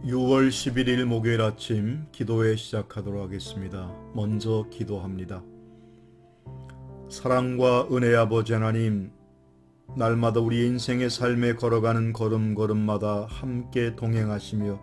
6월 11일 목요일 아침 기도회 시작하도록 하겠습니다. 먼저 기도합니다. 사랑과 은혜의 아버지 하나님, 날마다 우리 인생의 삶에 걸어가는 걸음걸음마다 함께 동행하시며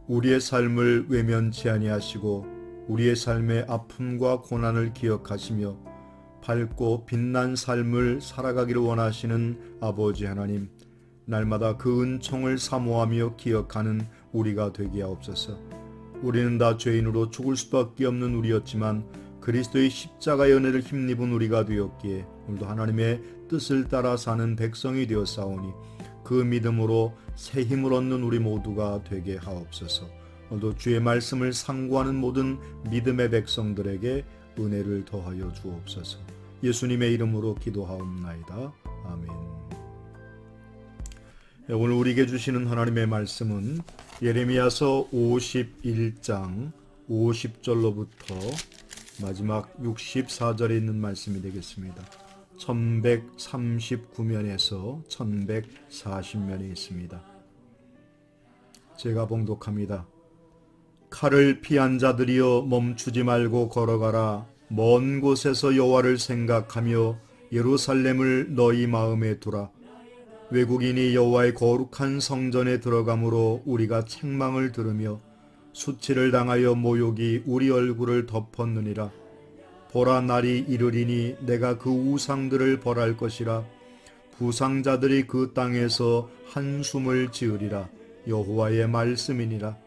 우리의 삶을 외면치 아니하시고 우리의 삶의 아픔과 고난을 기억하시며 밝고 빛난 삶을 살아가기를 원하시는 아버지 하나님, 날마다 그 은총을 사모하며 기억하는 우리가 되게 하옵소서. 우리는 다 죄인으로 죽을 수밖에 없는 우리였지만 그리스도의 십자가의 은혜를 힘입은 우리가 되었기에 오늘도 하나님의 뜻을 따라 사는 백성이 되었사오니 그 믿음으로 새 힘을 얻는 우리 모두가 되게 하옵소서. 오늘도 주의 말씀을 상고하는 모든 믿음의 백성들에게 은혜를 더하여 주옵소서. 예수님의 이름으로 기도하옵나이다. 아멘. 오늘 우리에게 주시는 하나님의 말씀은 예레미야서 51장 50절로부터 마지막 64절에 있는 말씀이 되겠습니다. 1139면에서 1140면에 있습니다. 제가 봉독합니다. 칼을 피한 자들이여 멈추지 말고 걸어가라. 먼 곳에서 여호와를 생각하며 예루살렘을 너희 마음에 두라. 외국인이 여호와의 거룩한 성전에 들어가므로 우리가 책망을 들으며 수치를 당하여 모욕이 우리 얼굴을 덮었느니라. 보라, 날이 이르리니 내가 그 우상들을 벌할 것이라. 부상자들이 그 땅에서 한숨을 지으리라. 여호와의 말씀이니라.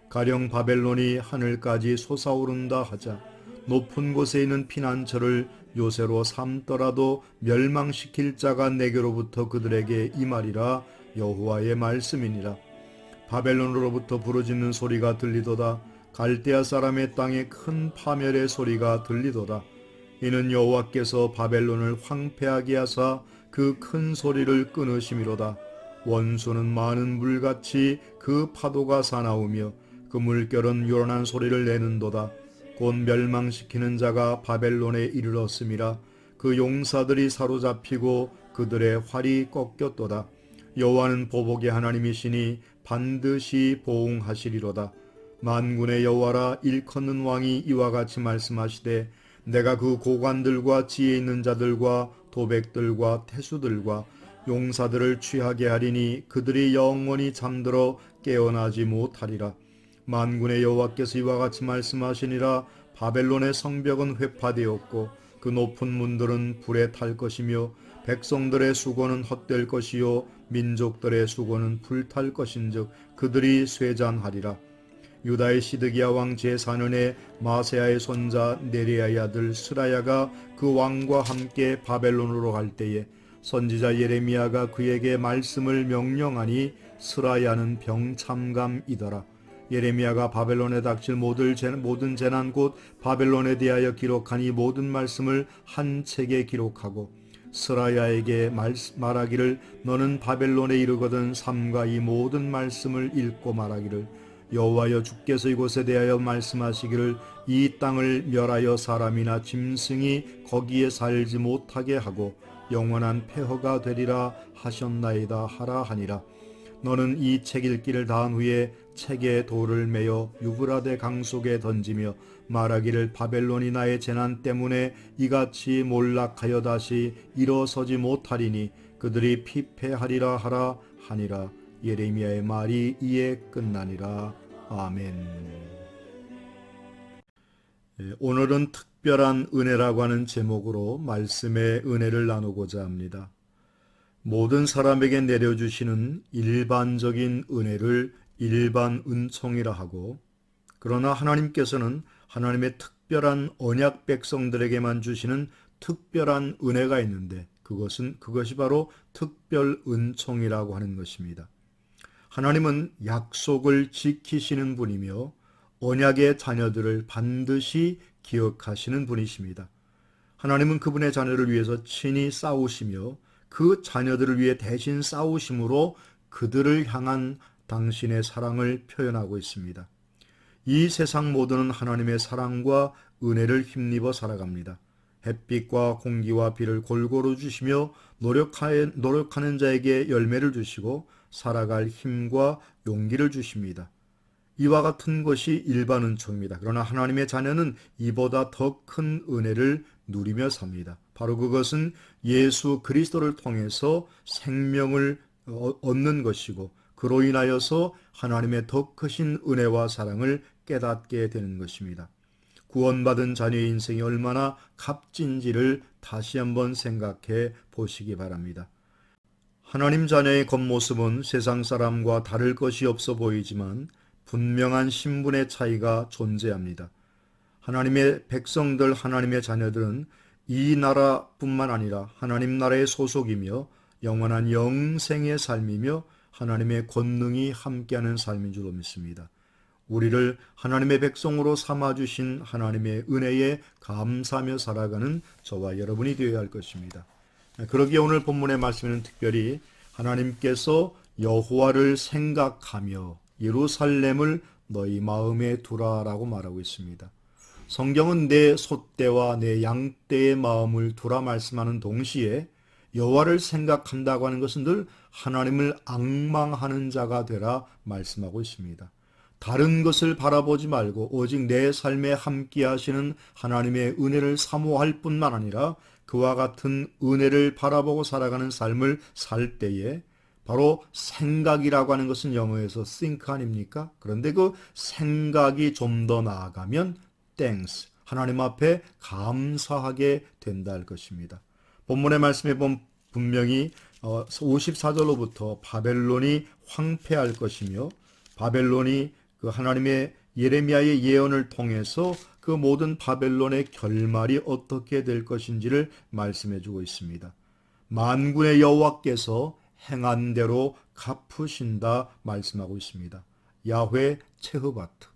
가령 바벨론이 하늘까지 솟아오른다 하자 높은 곳에 있는 피난처를 요새로 삼더라도 멸망시킬 자가 내게로부터 그들에게 임하리라. 여호와의 말씀이니라. 바벨론으로부터 부르짖는 소리가 들리도다. 갈대아 사람의 땅에 큰 파멸의 소리가 들리도다. 이는 여호와께서 바벨론을 황폐하게 하사 그 큰 소리를 끊으심이로다. 원수는 많은 물같이 그 파도가 사나우며 그 물결은 요란한 소리를 내는도다. 곧 멸망시키는 자가 바벨론에 이르렀음이라. 그 용사들이 사로잡히고 그들의 활이 꺾였도다. 여호와는 보복의 하나님이시니 반드시 보응하시리로다. 만군의 여호와라, 일컫는 왕이 이와 같이 말씀하시되 내가 그 고관들과 지혜 있는 자들과 도백들과 태수들과 용사들을 취하게 하리니 그들이 영원히 잠들어 깨어나지 못하리라. 만군의 여호와께서 이와 같이 말씀하시니라. 바벨론의 성벽은 회파되었고 그 높은 문들은 불에 탈 것이며 백성들의 수고는 헛될 것이요 민족들의 수고는 불탈 것인즉 그들이 쇠잔하리라. 유다의 시드기야 왕 제4년에 마세야의 손자 네리야의 아들 스라야가 그 왕과 함께 바벨론으로 갈 때에 선지자 예레미야가 그에게 말씀을 명령하니 스라야는 병참감이더라. 예레미야가 바벨론에 닥칠 모든 재난 곧 바벨론에 대하여 기록한 이 모든 말씀을 한 책에 기록하고 스라야에게 말하기를 너는 바벨론에 이르거든 삼가 이 모든 말씀을 읽고 말하기를 여호와여 주께서 이곳에 대하여 말씀하시기를 이 땅을 멸하여 사람이나 짐승이 거기에 살지 못하게 하고 영원한 폐허가 되리라 하셨나이다 하라 하니라. 너는 이 책 읽기를 다한 후에 책에 돌을 메어 유브라데 강 속에 던지며 말하기를 바벨론이 나의 재난 때문에 이같이 몰락하여 다시 일어서지 못하리니 그들이 피폐하리라 하라 하니라. 예레미야의 말이 이에 끝나니라. 아멘. 오늘은 특별한 은혜라고 하는 제목으로 말씀의 은혜를 나누고자 합니다. 모든 사람에게 내려주시는 일반적인 은혜를 일반 은총이라 하고, 그러나 하나님께서는 하나님의 특별한 언약 백성들에게만 주시는 특별한 은혜가 있는데 그것이 바로 특별 은총이라고 하는 것입니다. 하나님은 약속을 지키시는 분이며 언약의 자녀들을 반드시 기억하시는 분이십니다. 하나님은 그분의 자녀를 위해서 친히 싸우시며 그 자녀들을 위해 대신 싸우심으로 그들을 향한 당신의 사랑을 표현하고 있습니다. 이 세상 모두는 하나님의 사랑과 은혜를 힘입어 살아갑니다. 햇빛과 공기와 비를 골고루 주시며 노력하는 자에게 열매를 주시고 살아갈 힘과 용기를 주십니다. 이와 같은 것이 일반 은총입니다. 그러나 하나님의 자녀는 이보다 더 큰 은혜를 누리며 삽니다. 바로 그것은 예수 그리스도를 통해서 생명을 얻는 것이고 그로 인하여서 하나님의 더 크신 은혜와 사랑을 깨닫게 되는 것입니다. 구원받은 자녀의 인생이 얼마나 값진지를 다시 한번 생각해 보시기 바랍니다. 하나님 자녀의 겉모습은 세상 사람과 다를 것이 없어 보이지만 분명한 신분의 차이가 존재합니다. 하나님의 백성들, 하나님의 자녀들은 이 나라뿐만 아니라 하나님 나라의 소속이며 영원한 영생의 삶이며 하나님의 권능이 함께하는 삶인 줄로 믿습니다. 우리를 하나님의 백성으로 삼아주신 하나님의 은혜에 감사하며 살아가는 저와 여러분이 되어야 할 것입니다. 그러기에 오늘 본문의 말씀에는 특별히 하나님께서 여호와를 생각하며 예루살렘을 너희 마음에 두라라고 말하고 있습니다. 성경은 내 소떼와 내 양떼의 마음을 두라 말씀하는 동시에 여호와를 생각한다고 하는 것은 늘 하나님을 앙망하는 자가 되라 말씀하고 있습니다. 다른 것을 바라보지 말고 오직 내 삶에 함께 하시는 하나님의 은혜를 사모할 뿐만 아니라 그와 같은 은혜를 바라보고 살아가는 삶을 살 때에 바로 생각이라고 하는 것은 영어에서 think 아닙니까? 그런데 그 생각이 좀 더 나아가면 thanks, 하나님 앞에 감사하게 된다 할 것입니다. 본문의 말씀에 보면 분명히 54절로부터 바벨론이 황폐할 것이며 바벨론이 그 하나님의 예레미야의 예언을 통해서 그 모든 바벨론의 결말이 어떻게 될 것인지를 말씀해 주고 있습니다. 만군의 여호와께서 행한 대로 갚으신다 말씀하고 있습니다. 야훼 체흐바트,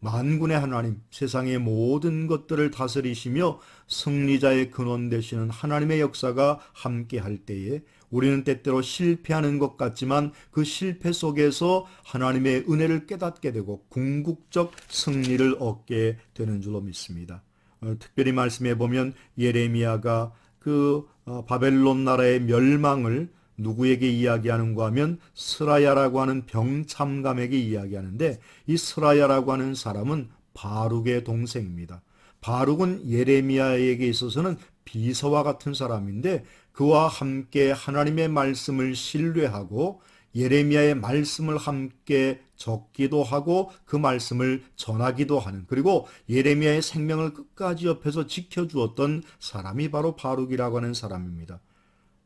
만군의 하나님, 세상의 모든 것들을 다스리시며 승리자의 근원 되시는 하나님의 역사가 함께 할 때에 우리는 때때로 실패하는 것 같지만 그 실패 속에서 하나님의 은혜를 깨닫게 되고 궁극적 승리를 얻게 되는 줄로 믿습니다. 특별히 말씀해 보면 예레미야가 그 바벨론 나라의 멸망을 누구에게 이야기하는가 하면 스라야라고 하는 병참감에게 이야기하는데 이 스라야라고 하는 사람은 바룩의 동생입니다. 바룩은 예레미야에게 있어서는 비서와 같은 사람인데 그와 함께 하나님의 말씀을 신뢰하고 예레미야의 말씀을 함께 적기도 하고 그 말씀을 전하기도 하는, 그리고 예레미야의 생명을 끝까지 옆에서 지켜주었던 사람이 바로 바룩이라고 하는 사람입니다.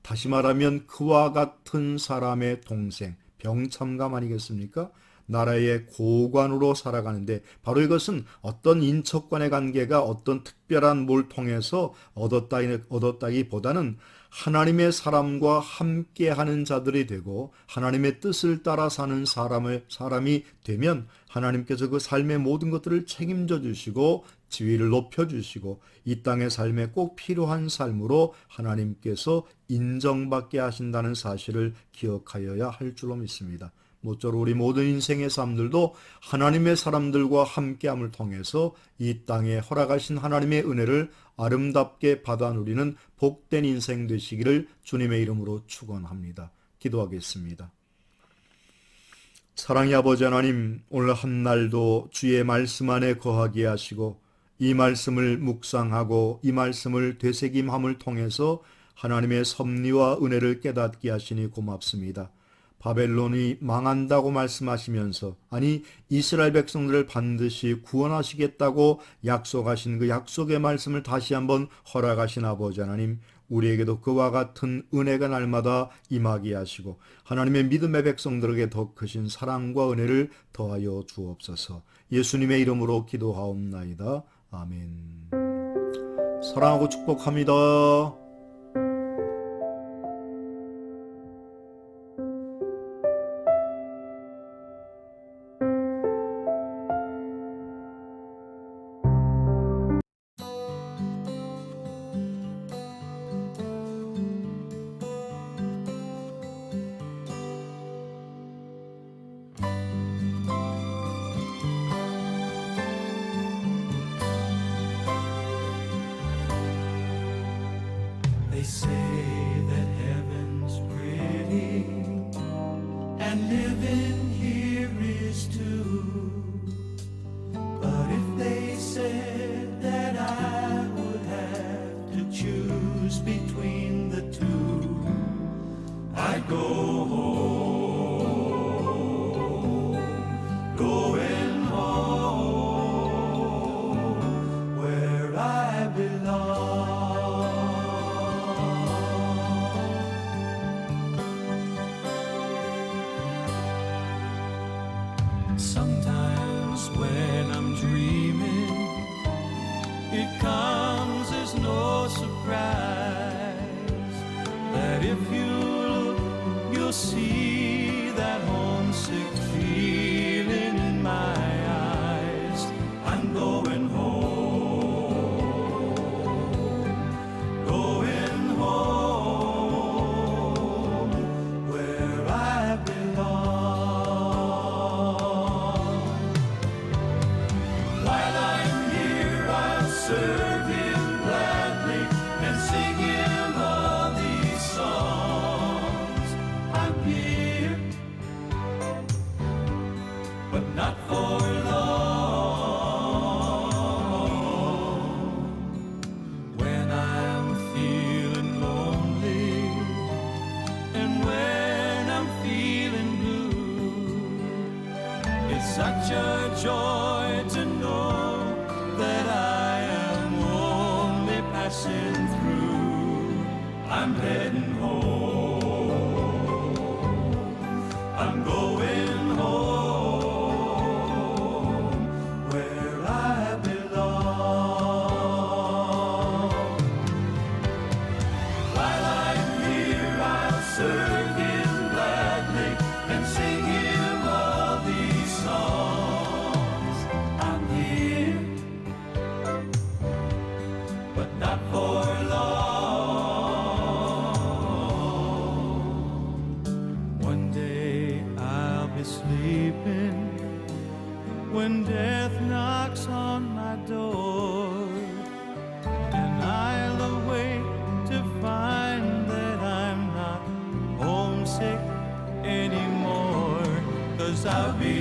다시 말하면 그와 같은 사람의 동생, 병참감 아니겠습니까? 나라의 고관으로 살아가는데 바로 이것은 어떤 인척간의 관계가 어떤 특별한 뭘 통해서 얻었다기보다는 하나님의 사람과 함께하는 자들이 되고 하나님의 뜻을 따라 사는 사람이 되면 하나님께서 그 삶의 모든 것들을 책임져 주시고 지위를 높여주시고 이 땅의 삶에 꼭 필요한 삶으로 하나님께서 인정받게 하신다는 사실을 기억하여야 할 줄로 믿습니다. 모쪼록 우리 모든 인생의 삶들도 하나님의 사람들과 함께함을 통해서 이 땅에 허락하신 하나님의 은혜를 아름답게 받아 누리는 복된 인생 되시기를 주님의 이름으로 축원합니다. 기도하겠습니다. 사랑의 아버지 하나님, 오늘 한날도 주의 말씀 안에 거하게 하시고 이 말씀을 묵상하고 이 말씀을 되새김함을 통해서 하나님의 섭리와 은혜를 깨닫게 하시니 고맙습니다. 바벨론이 망한다고 말씀하시면서 아니 이스라엘 백성들을 반드시 구원하시겠다고 약속하신 그 약속의 말씀을 다시 한번 허락하신 아버지 하나님, 우리에게도 그와 같은 은혜가 날마다 임하게 하시고 하나님의 믿음의 백성들에게 더 크신 사랑과 은혜를 더하여 주옵소서. 예수님의 이름으로 기도하옵나이다. 아멘. 사랑하고 축복합니다. They say that heaven's pretty and living here is too. I'm going home, going home, where I belong. While I'm here, I'll serve Him gladly and sing Him all these songs. I'm here, but not for long. When I'm feeling lonely and when I'm feeling blue, it's such a joy to know that I am only passing through. I'm heading home, I'm going home, where I belong. While I'm here, I'll serve Him gladly and sing Him all these songs. I'm here, but not for long. One day I'll be sleeping when death knocks on my door, and I'll awake to find that I'm not homesick anymore, 'cause I'll be